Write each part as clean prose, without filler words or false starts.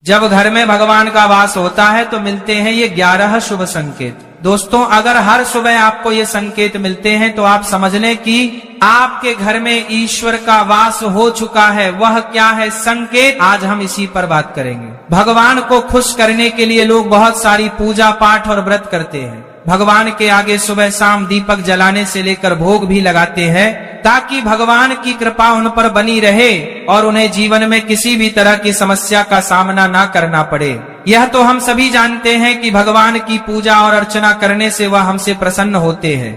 जब घर में भगवान का वास होता है तो मिलते हैं ये 11 शुभ संकेत। दोस्तों, अगर हर सुबह आपको ये संकेत मिलते हैं तो आप समझ लें कि आपके घर में ईश्वर का वास हो चुका है। वह क्या है संकेत, आज हम इसी पर बात करेंगे। भगवान को खुश करने के लिए लोग बहुत सारी पूजा पाठ और व्रत करते हैं। भगवान के आगे सुबह शाम दीपक जलाने से लेकर भोग भी लगाते हैं ताकि भगवान की कृपा उन पर बनी रहे और उन्हें जीवन में किसी भी तरह की समस्या का सामना ना करना पड़े। यह तो हम सभी जानते हैं कि भगवान की पूजा और अर्चना करने से वह हमसे प्रसन्न होते हैं,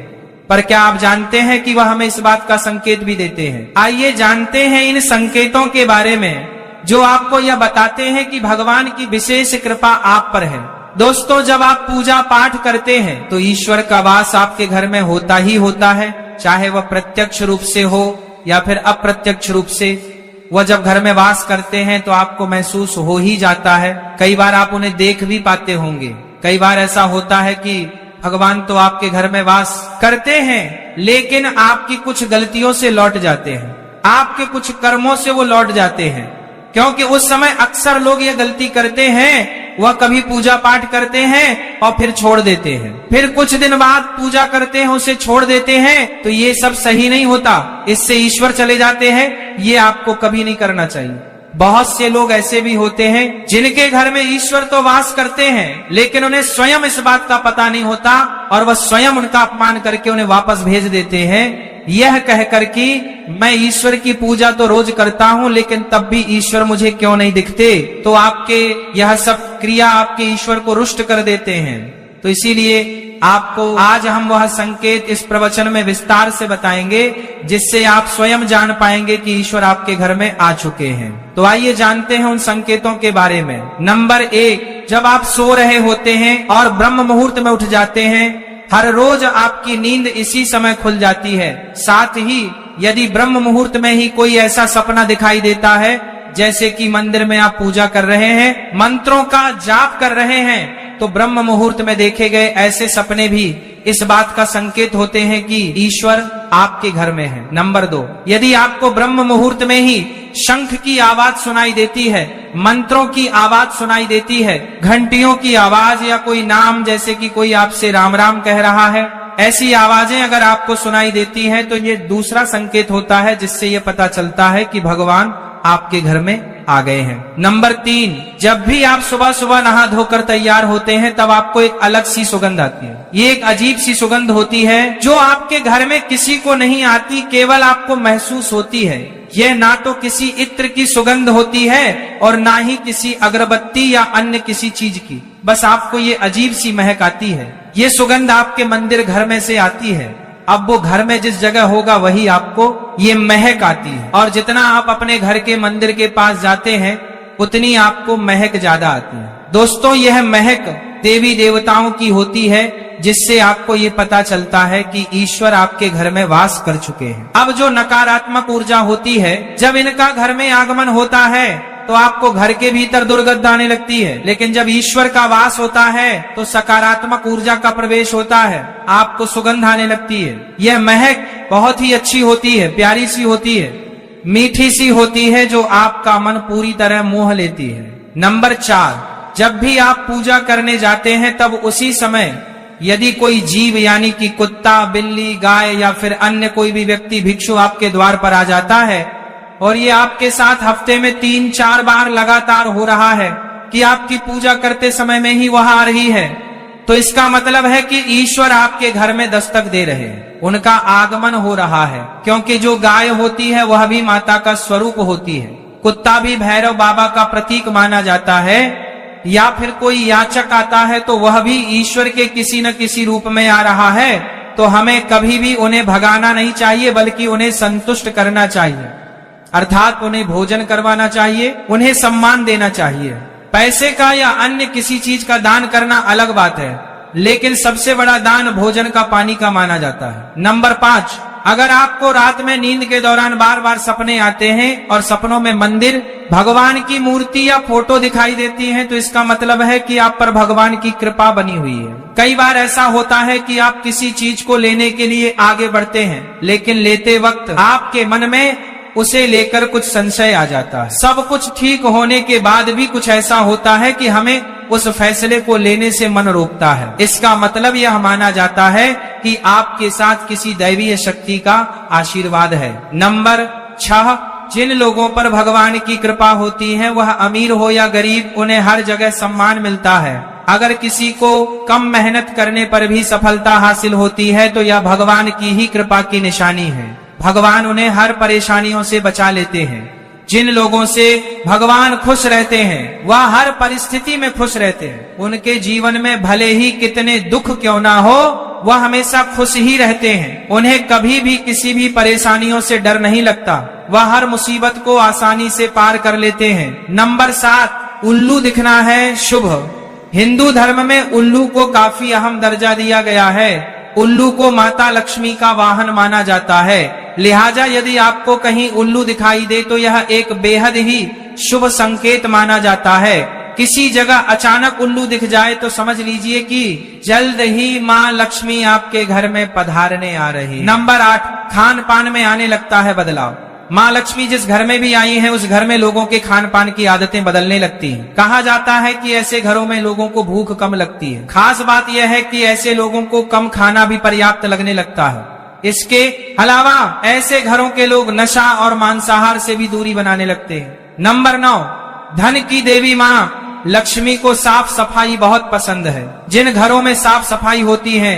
पर क्या आप जानते हैं कि वह हमें इस बात का संकेत भी देते हैं? आइए जानते हैं इन संकेतों के बारे में जो आपको यह बताते हैं कि भगवान की विशेष कृपा आप पर है। दोस्तों, जब आप पूजा पाठ करते हैं तो ईश्वर का वास आपके घर में होता ही होता है, चाहे वह प्रत्यक्ष रूप से हो या फिर अप्रत्यक्ष रूप से। वह जब घर में वास करते हैं तो आपको महसूस हो ही जाता है। कई बार आप उन्हें देख भी पाते होंगे। कई बार ऐसा होता है कि भगवान तो आपके घर में वास करते हैं लेकिन आपकी कुछ गलतियों से लौट जाते हैं, आपके कुछ कर्मों से वो लौट जाते हैं। क्योंकि उस समय अक्सर लोग ये गलती करते हैं, वह कभी पूजा पाठ करते हैं और फिर छोड़ देते हैं, फिर कुछ दिन बाद पूजा करते हैं उसे छोड़ देते हैं। तो ये सब सही नहीं होता, इससे ईश्वर चले जाते हैं। ये आपको कभी नहीं करना चाहिए। बहुत से लोग ऐसे भी होते हैं जिनके घर में ईश्वर तो वास करते हैं लेकिन उन्हें स्वयं इस बात का पता नहीं होता और वह स्वयं उनका अपमान करके उन्हें वापस भेज देते हैं, यह कहकर कि मैं ईश्वर की पूजा तो रोज करता हूं लेकिन तब भी ईश्वर मुझे क्यों नहीं दिखते। तो आपके यह सब क्रिया आपके ईश्वर को रुष्ट कर देते हैं। तो इसीलिए आपको आज हम वह संकेत इस प्रवचन में विस्तार से बताएंगे जिससे आप स्वयं जान पाएंगे कि ईश्वर आपके घर में आ चुके हैं। तो आइए जानते हैं उन संकेतों के बारे में। नंबर 1, जब आप सो रहे होते हैं और ब्रह्म मुहूर्त में उठ जाते हैं, हर रोज आपकी नींद इसी समय खुल जाती है। साथ ही यदि ब्रह्म मुहूर्त में ही कोई ऐसा सपना दिखाई देता है जैसे कि मंदिर में आप पूजा कर रहे हैं, मंत्रों का जाप कर रहे हैं, तो ब्रह्म मुहूर्त में देखे गए ऐसे सपने भी इस बात का संकेत होते हैं कि ईश्वर आपके घर में है। नंबर 2, यदि आपको ब्रह्म मुहूर्त में ही शंख की आवाज सुनाई देती है, मंत्रों की आवाज सुनाई देती है, घंटियों की आवाज या कोई नाम जैसे कि कोई आपसे राम राम कह रहा है, ऐसी आवाजें अगर आपको सुनाई देती हैं तो ये दूसरा संकेत होता है जिससे ये पता चलता है कि भगवान आपके घर में आ गए हैं। नंबर 3, जब भी आप सुबह सुबह नहा धोकर तैयार होते हैं तब आपको एक अलग सी सुगंध आती है। ये एक अजीब सी सुगंध होती है जो आपके घर में किसी को नहीं आती, केवल आपको महसूस होती है। यह ना तो किसी इत्र की सुगंध होती है और ना ही किसी अगरबत्ती या अन्य किसी चीज की, बस आपको ये अजीब सी महक आती है। ये सुगंध आपके मंदिर घर में से आती है। अब वो घर में जिस जगह होगा वही आपको ये महक आती है और जितना आप अपने घर के मंदिर के पास जाते हैं उतनी आपको महक ज्यादा आती है। दोस्तों, यह महक देवी देवताओं की होती है जिससे आपको ये पता चलता है कि ईश्वर आपके घर में वास कर चुके हैं। अब जो नकारात्मक ऊर्जा होती है, जब इनका घर में आगमन होता है तो आपको घर के भीतर दुर्गंध आने लगती है, लेकिन जब ईश्वर का वास होता है तो सकारात्मक ऊर्जा का प्रवेश होता है, आपको सुगंध आने लगती है। यह महक बहुत ही अच्छी होती है, प्यारी सी होती है, मीठी सी होती है जो आपका मन पूरी तरह मोह लेती है। नंबर 4, जब भी आप पूजा करने जाते हैं तब उसी समय यदि कोई जीव यानी कि कुत्ता, बिल्ली, गाय या फिर अन्य कोई भी व्यक्ति भिक्षु आपके द्वार पर आ जाता है और ये आपके साथ हफ्ते में 3-4 बार लगातार हो रहा है कि आपकी पूजा करते समय में ही वह आ रही है, तो इसका मतलब है कि ईश्वर आपके घर में दस्तक दे रहे हैं, उनका आगमन हो रहा है। क्योंकि जो गाय होती है वह भी माता का स्वरूप होती है, कुत्ता भी भैरव बाबा का प्रतीक माना जाता है, या फिर कोई याचक आता है तो वह भी ईश्वर के किसी न किसी रूप में आ रहा है। तो हमें कभी भी उन्हें भगाना नहीं चाहिए बल्कि उन्हें संतुष्ट करना चाहिए, अर्थात उन्हें भोजन करवाना चाहिए, उन्हें सम्मान देना चाहिए। पैसे का या अन्य किसी चीज का दान करना अलग बात है, लेकिन सबसे बड़ा दान भोजन का, पानी का माना जाता है। नंबर 5, अगर आपको रात में नींद के दौरान बार बार सपने आते हैं और सपनों में मंदिर, भगवान की मूर्ति या फोटो दिखाई देती है तो इसका मतलब है कि आप पर भगवान की कृपा बनी हुई है। कई बार ऐसा होता है कि आप किसी चीज को लेने के लिए आगे बढ़ते हैं लेकिन लेते वक्त आपके मन में उसे लेकर कुछ संशय आ जाता है। सब कुछ ठीक होने के बाद भी कुछ ऐसा होता है कि हमें उस फैसले को लेने से मन रोकता है। इसका मतलब यह माना जाता है कि आपके साथ किसी दैवीय शक्ति का आशीर्वाद है। नंबर 6, जिन लोगों पर भगवान की कृपा होती है, वह अमीर हो या गरीब, उन्हें हर जगह सम्मान मिलता है। अगर किसी को कम मेहनत करने पर भी सफलता हासिल होती है तो यह भगवान की ही कृपा की निशानी है। भगवान उन्हें हर परेशानियों से बचा लेते हैं। जिन लोगों से भगवान खुश रहते हैं वह हर परिस्थिति में खुश रहते हैं। उनके जीवन में भले ही कितने दुख क्यों ना हो, वह हमेशा खुश ही रहते हैं। उन्हें कभी भी किसी भी परेशानियों से डर नहीं लगता। वह हर मुसीबत को आसानी से पार कर लेते हैं। नंबर 7, उल्लू दिखना है शुभ। हिंदू धर्म में उल्लू को काफी अहम दर्जा दिया गया है। उल्लू को माता लक्ष्मी का वाहन माना जाता है। लिहाजा यदि आपको कहीं उल्लू दिखाई दे तो यह एक बेहद ही शुभ संकेत माना जाता है। किसी जगह अचानक उल्लू दिख जाए तो समझ लीजिए कि जल्द ही माँ लक्ष्मी आपके घर में पधारने आ रही। नंबर 8, खान पान में आने लगता है बदलाव। माँ लक्ष्मी जिस घर में भी आई है उस घर में लोगों के खान पान की आदतें बदलने लगती हैं। कहा जाता है कि ऐसे घरों में लोगों को भूख कम लगती है। खास बात यह है कि ऐसे लोगों को कम खाना भी पर्याप्त लगने लगता है। इसके अलावा ऐसे घरों के लोग नशा और मांसाहार से भी दूरी बनाने लगते हैं। नंबर 9, धन की देवी माँ लक्ष्मी को साफ सफाई बहुत पसंद है। जिन घरों में साफ सफाई होती है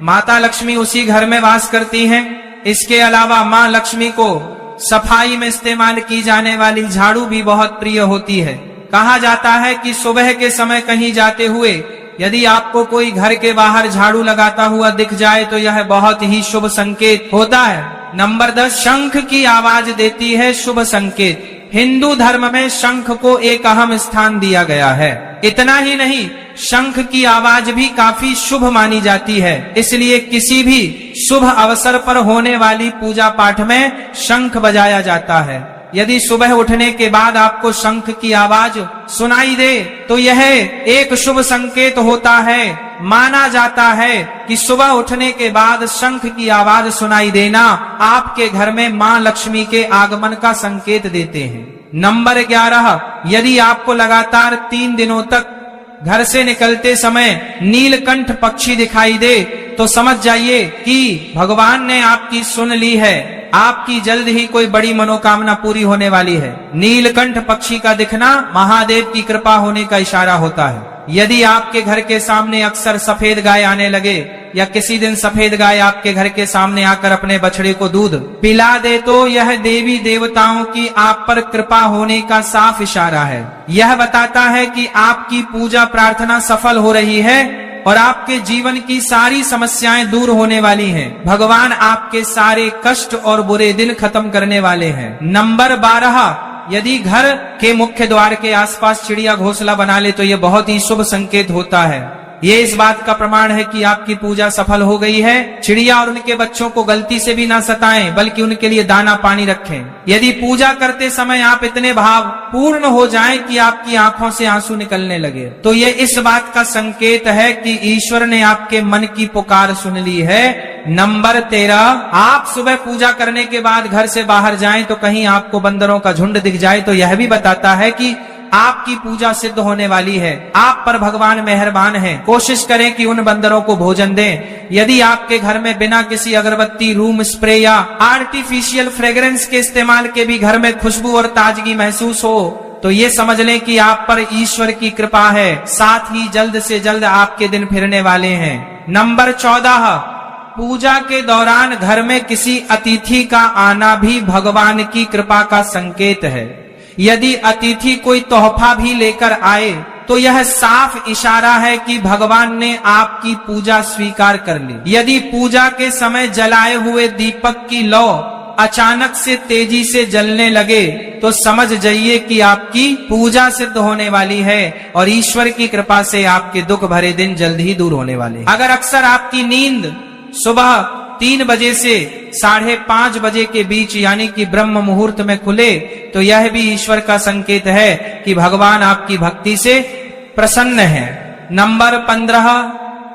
माता लक्ष्मी उसी घर में वास करती हैं। इसके अलावा माँ लक्ष्मी को सफाई में इस्तेमाल की जाने वाली झाड़ू भी बहुत प्रिय होती है। कहा जाता है कि सुबह के समय कहीं जाते हुए यदि आपको कोई घर के बाहर झाड़ू लगाता हुआ दिख जाए तो यह बहुत ही शुभ संकेत होता है। नंबर 10, शंख की आवाज देती है शुभ संकेत। हिंदू धर्म में शंख को एक अहम स्थान दिया गया है। इतना ही नहीं, शंख की आवाज भी काफी शुभ मानी जाती है। इसलिए किसी भी शुभ अवसर पर होने वाली पूजा पाठ में शंख बजाया जाता है। यदि सुबह उठने के बाद आपको शंख की आवाज सुनाई दे तो यह एक शुभ संकेत होता है। माना जाता है कि सुबह उठने के बाद शंख की आवाज सुनाई देना आपके घर में माँ लक्ष्मी के आगमन का संकेत देते हैं। नंबर 11, यदि आपको लगातार 3 दिनों तक घर से निकलते समय नीलकंठ पक्षी दिखाई दे तो समझ जाइए कि भगवान ने आपकी सुन ली है। आपकी जल्द ही कोई बड़ी मनोकामना पूरी होने वाली है। नीलकंठ पक्षी का दिखना महादेव की कृपा होने का इशारा होता है। यदि आपके घर के सामने अक्सर सफेद गाय आने लगे या किसी दिन सफेद गाय आपके घर के सामने आकर अपने बछड़े को दूध पिला दे तो यह देवी देवताओं की आप पर कृपा होने का साफ इशारा है। यह बताता है कि आपकी पूजा प्रार्थना सफल हो रही है और आपके जीवन की सारी समस्याएं दूर होने वाली हैं। भगवान आपके सारे कष्ट और बुरे दिन खत्म करने वाले हैं। नंबर 12, यदि घर के मुख्य द्वार के आसपास चिड़िया घोंसला बना ले तो यह बहुत ही शुभ संकेत होता है। ये इस बात का प्रमाण है कि आपकी पूजा सफल हो गई है। चिड़िया और उनके बच्चों को गलती से भी ना सताएं, बल्कि उनके लिए दाना पानी रखें। यदि पूजा करते समय आप इतने भाव पूर्ण हो जाएं कि आपकी आंखों से आंसू निकलने लगे तो ये इस बात का संकेत है कि ईश्वर ने आपके मन की पुकार सुन ली है। नंबर 13, आप सुबह पूजा करने के बाद घर से बाहर जाएं तो कहीं आपको बंदरों का झुंड दिख जाए तो यह भी बताता है कि आपकी पूजा सिद्ध होने वाली है। आप पर भगवान मेहरबान हैं। कोशिश करें कि उन बंदरों को भोजन दें। यदि आपके घर में बिना किसी अगरबत्ती, रूम स्प्रे या आर्टिफिशियल फ्रेग्रेंस के इस्तेमाल के भी घर में खुशबू और ताजगी महसूस हो तो ये समझ लें कि आप पर ईश्वर की कृपा है। साथ ही जल्द से जल्द आपके दिन फिरने वाले हैं। नंबर 14, पूजा के दौरान घर में किसी अतिथि का आना भी भगवान की कृपा का संकेत है। यदि अतिथि कोई तोहफा भी लेकर आए तो यह साफ इशारा है कि भगवान ने आपकी पूजा स्वीकार कर ली। यदि पूजा के समय जलाए हुए दीपक की लौ अचानक से तेजी से जलने लगे तो समझ जाइए कि आपकी पूजा सिद्ध होने वाली है और ईश्वर की कृपा से आपके दुख भरे दिन जल्द ही दूर होने वाले। अगर अक्सर आपकी नींद सुबह 3 बजे से 5:30 बजे के बीच यानी कि ब्रह्म मुहूर्त में खुले तो यह भी ईश्वर का संकेत है कि भगवान आपकी भक्ति से प्रसन्न है। नंबर 15,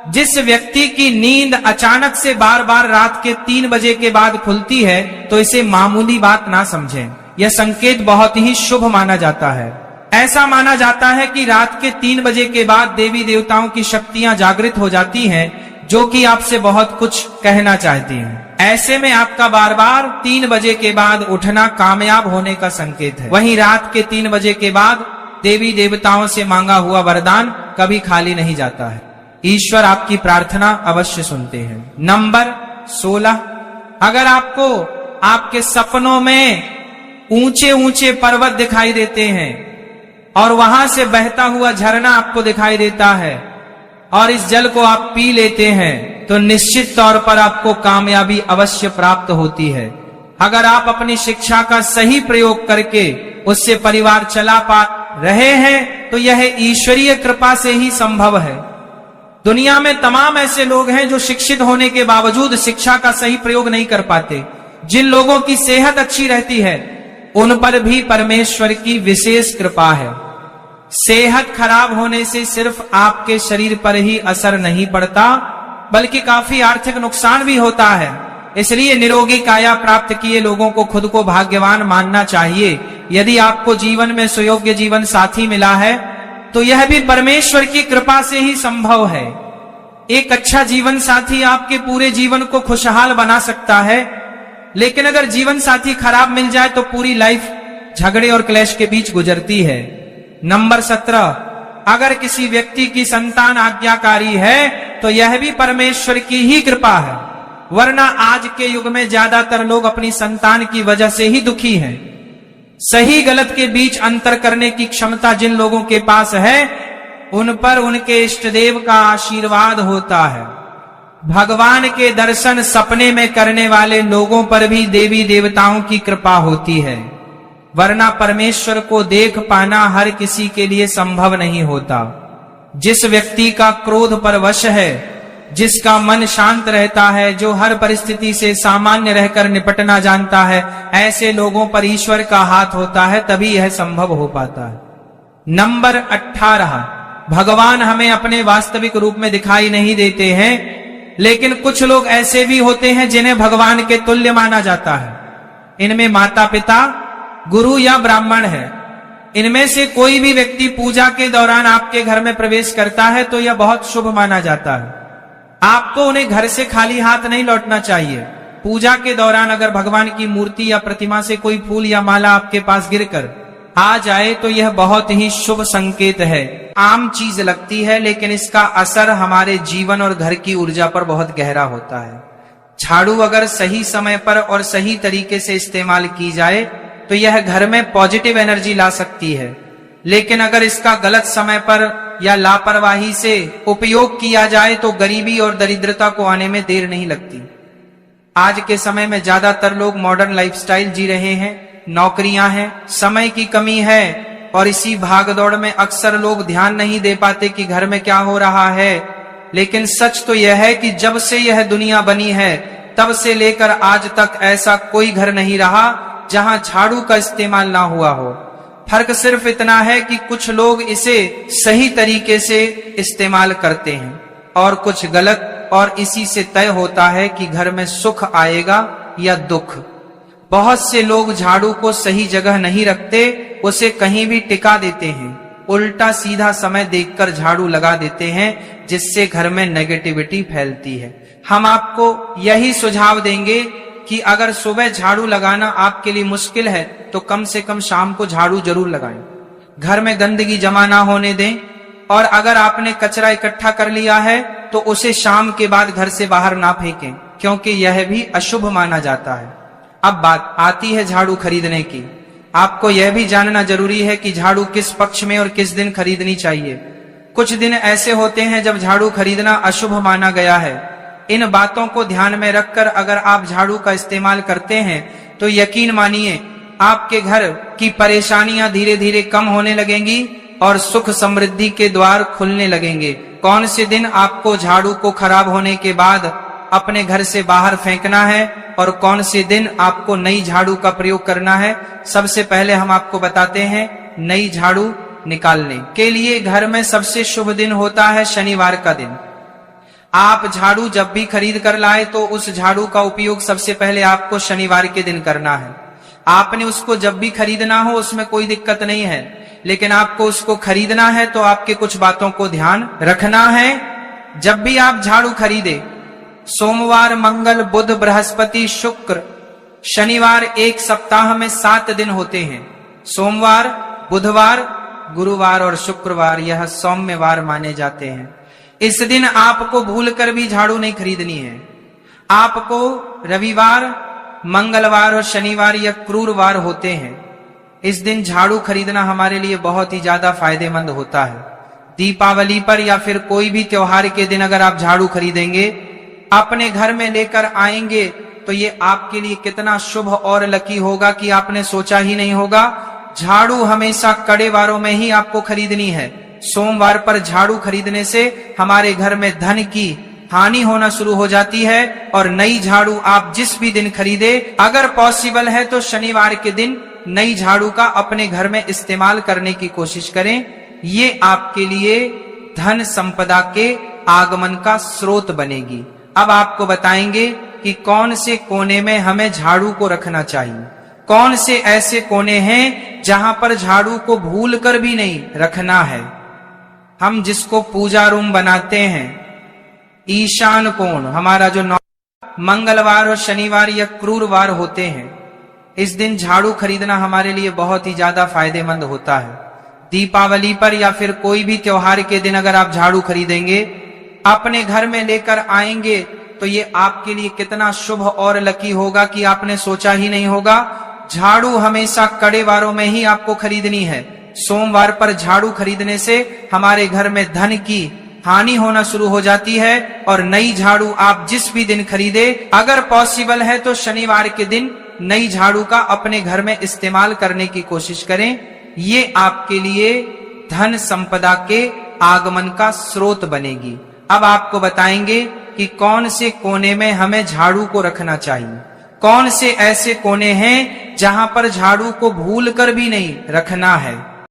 जिस व्यक्ति की नींद अचानक से बार बार रात के 3 बजे के बाद खुलती है तो इसे मामूली बात ना समझें। यह संकेत बहुत ही शुभ माना जाता है। ऐसा माना जाता है कि रात के 3 बजे के बाद देवी देवताओं की शक्तियां जागृत हो जाती हैं, जो कि आपसे बहुत कुछ कहना चाहती हैं। ऐसे में आपका बार बार 3 बजे के बाद उठना कामयाब होने का संकेत है। वहीं रात के 3 बजे के बाद देवी देवताओं से मांगा हुआ वरदान कभी खाली नहीं जाता है। ईश्वर आपकी प्रार्थना अवश्य सुनते हैं। नंबर 16, अगर आपको आपके सपनों में ऊंचे ऊंचे पर्वत दिखाई देते हैं और वहां से बहता हुआ झरना आपको दिखाई देता है और इस जल को आप पी लेते हैं तो निश्चित तौर पर आपको कामयाबी अवश्य प्राप्त होती है। अगर आप अपनी शिक्षा का सही प्रयोग करके उससे परिवार चला पा रहे हैं तो यह ईश्वरीय कृपा से ही संभव है। दुनिया में तमाम ऐसे लोग हैं जो शिक्षित होने के बावजूद शिक्षा का सही प्रयोग नहीं कर पाते। जिन लोगों की सेहत अच्छी रहती है उन पर भी परमेश्वर की विशेष कृपा है। सेहत खराब होने से सिर्फ आपके शरीर पर ही असर नहीं पड़ता बल्कि काफी आर्थिक नुकसान भी होता है। इसलिए निरोगी काया प्राप्त किए लोगों को खुद को भाग्यवान मानना चाहिए। यदि आपको जीवन में सुयोग्य जीवन साथी मिला है तो यह भी परमेश्वर की कृपा से ही संभव है। एक अच्छा जीवन साथी आपके पूरे जीवन को खुशहाल बना सकता है, लेकिन अगर जीवन साथी खराब मिल जाए तो पूरी लाइफ झगड़े और क्लेश के बीच गुजरती है। नंबर 17, अगर किसी व्यक्ति की संतान आज्ञाकारी है तो यह भी परमेश्वर की ही कृपा है, वरना आज के युग में ज्यादातर लोग अपनी संतान की वजह से ही दुखी हैं। सही गलत के बीच अंतर करने की क्षमता जिन लोगों के पास है उन पर उनके इष्ट देव का आशीर्वाद होता है। भगवान के दर्शन सपने में करने वाले लोगों पर भी देवी देवताओं की कृपा होती है, वरना परमेश्वर को देख पाना हर किसी के लिए संभव नहीं होता। जिस व्यक्ति का क्रोध पर वश है, जिसका मन शांत रहता है, जो हर परिस्थिति से सामान्य रहकर निपटना जानता है, ऐसे लोगों पर ईश्वर का हाथ होता है, तभी यह संभव हो पाता है। नंबर 18, भगवान हमें अपने वास्तविक रूप में दिखाई नहीं देते हैं, लेकिन कुछ लोग ऐसे भी होते हैं जिन्हें भगवान के तुल्य माना जाता है। इनमें माता पिता, गुरु या ब्राह्मण है। इनमें से कोई भी व्यक्ति पूजा के दौरान आपके घर में प्रवेश करता है तो यह बहुत शुभ माना जाता है। आपको उन्हें घर से खाली हाथ नहीं लौटना चाहिए। पूजा के दौरान अगर भगवान की मूर्ति या प्रतिमा से कोई फूल या माला आपके पास गिरकर आ जाए तो यह बहुत ही शुभ संकेत है। आम चीज लगती है लेकिन इसका असर हमारे जीवन और घर की ऊर्जा पर बहुत गहरा होता है। झाड़ू अगर सही समय पर और सही तरीके से इस्तेमाल की जाए तो यह घर में पॉजिटिव एनर्जी ला सकती है, लेकिन अगर इसका गलत समय पर या लापरवाही से उपयोग किया जाए तो गरीबी और दरिद्रता को आने में देर नहीं लगती। आज के समय में ज्यादातर लोग मॉडर्न लाइफस्टाइल जी रहे हैं, नौकरियां हैं, समय की कमी है और इसी भागदौड़ में अक्सर लोग ध्यान नहीं दे पाते कि घर में क्या हो रहा है। लेकिन सच तो यह है कि जब से यह दुनिया बनी है तब से लेकर आज तक ऐसा कोई घर नहीं रहा जहां झाड़ू का इस्तेमाल ना हुआ हो। फर्क सिर्फ इतना है कि कुछ लोग इसे सही तरीके से इस्तेमाल करते हैं और कुछ गलत, और इसी से तय होता है कि घर में सुख आएगा या दुख। बहुत से लोग झाड़ू को सही जगह नहीं रखते, उसे कहीं भी टिका देते हैं, उल्टा सीधा समय देखकर झाड़ू लगा देते हैं, जिससे घर में नेगेटिविटी फैलती है। हम आपको यही सुझाव देंगे कि अगर सुबह झाड़ू लगाना आपके लिए मुश्किल है तो कम से कम शाम को झाड़ू जरूर लगाएं। घर में गंदगी जमा ना होने दें, और अगर आपने कचरा इकट्ठा कर लिया है तो उसे शाम के बाद घर से बाहर ना फेंकें, क्योंकि यह भी अशुभ माना जाता है। अब बात आती है झाड़ू खरीदने की। आपको यह भी जानना जरूरी है कि झाड़ू किस पक्ष में और किस दिन खरीदनी चाहिए। कुछ दिन ऐसे होते हैं जब झाड़ू खरीदना अशुभ माना गया है। इन बातों को ध्यान में रखकर अगर आप झाड़ू का इस्तेमाल करते हैं तो यकीन मानिए आपके घर की परेशानियां धीरे धीरे कम होने लगेंगी और सुख समृद्धि के द्वार खुलने लगेंगे। कौन से दिन आपको झाड़ू को खराब होने के बाद अपने घर से बाहर फेंकना है और कौन से दिन आपको नई झाड़ू का प्रयोग करना है, सबसे पहले हम आपको बताते हैं। नई झाड़ू निकालने के लिए घर में सबसे शुभ दिन होता है शनिवार का दिन। आप झाड़ू जब भी खरीद कर लाए तो उस झाड़ू का उपयोग सबसे पहले आपको शनिवार के दिन करना है। आपने उसको जब भी खरीदना हो उसमें कोई दिक्कत नहीं है, लेकिन आपको उसको खरीदना है तो आपके कुछ बातों को ध्यान रखना है। जब भी आप झाड़ू खरीदे, सोमवार, मंगल, बुध, बृहस्पति, शुक्र, शनिवार, एक सप्ताह में 7 दिन होते हैं। सोमवार, बुधवार, गुरुवार और शुक्रवार यह सौम्यवार माने जाते हैं। इस दिन आपको भूलकर भी झाड़ू नहीं खरीदनी है। आपको रविवार, मंगलवार और शनिवार यह क्रूरवार होते हैं। इस दिन झाड़ू खरीदना हमारे लिए बहुत ही ज्यादा फायदेमंद होता है। दीपावली पर या फिर कोई भी त्योहार के दिन अगर आप झाड़ू खरीदेंगे, अपने घर में लेकर आएंगे, तो ये आपके लिए कितना शुभ और लकी होगा कि आपने सोचा ही नहीं होगा। झाड़ू हमेशा कड़े वारों में ही आपको खरीदनी है। सोमवार पर झाड़ू खरीदने से हमारे घर में धन की हानि होना शुरू हो जाती है। और नई झाड़ू आप जिस भी दिन खरीदे, अगर पॉसिबल है तो शनिवार के दिन नई झाड़ू का अपने घर में इस्तेमाल करने की कोशिश करें। ये आपके लिए धन संपदा के आगमन का स्रोत बनेगी। अब आपको बताएंगे कि कौन से कोने में हमें झाड़ू को रखना चाहिए। कौन से ऐसे कोने हैं जहां पर झाड़ू को भूल कर भी नहीं रखना है। हम जिसको पूजा रूम बनाते हैं, ईशान कोण, हमारा जो मंगलवार और शनिवार या क्रूरवार होते हैं, इस दिन झाड़ू खरीदना हमारे लिए बहुत ही ज्यादा फायदेमंद होता है। दीपावली पर या फिर कोई भी त्योहार के दिन अगर आप झाड़ू खरीदेंगे, अपने घर में लेकर आएंगे, तो ये आपके लिए कितना शुभ और लकी होगा कि आपने सोचा ही नहीं होगा। झाड़ू हमेशा कड़े वारों में ही आपको खरीदनी है। सोमवार पर झाड़ू खरीदने से हमारे घर में धन की हानि होना शुरू हो जाती है। और नई झाड़ू आप जिस भी दिन खरीदे, अगर पॉसिबल है तो शनिवार के दिन नई झाड़ू का अपने घर में इस्तेमाल करने की कोशिश करें। ये आपके लिए धन संपदा के आगमन का स्रोत बनेगी। अब आपको बताएंगे कि कौन से कोने में हमें झाड़ू को रखना चाहिए। कौन से ऐसे कोने हैं जहां पर झाड़ू को भूल कर भी नहीं रखना है।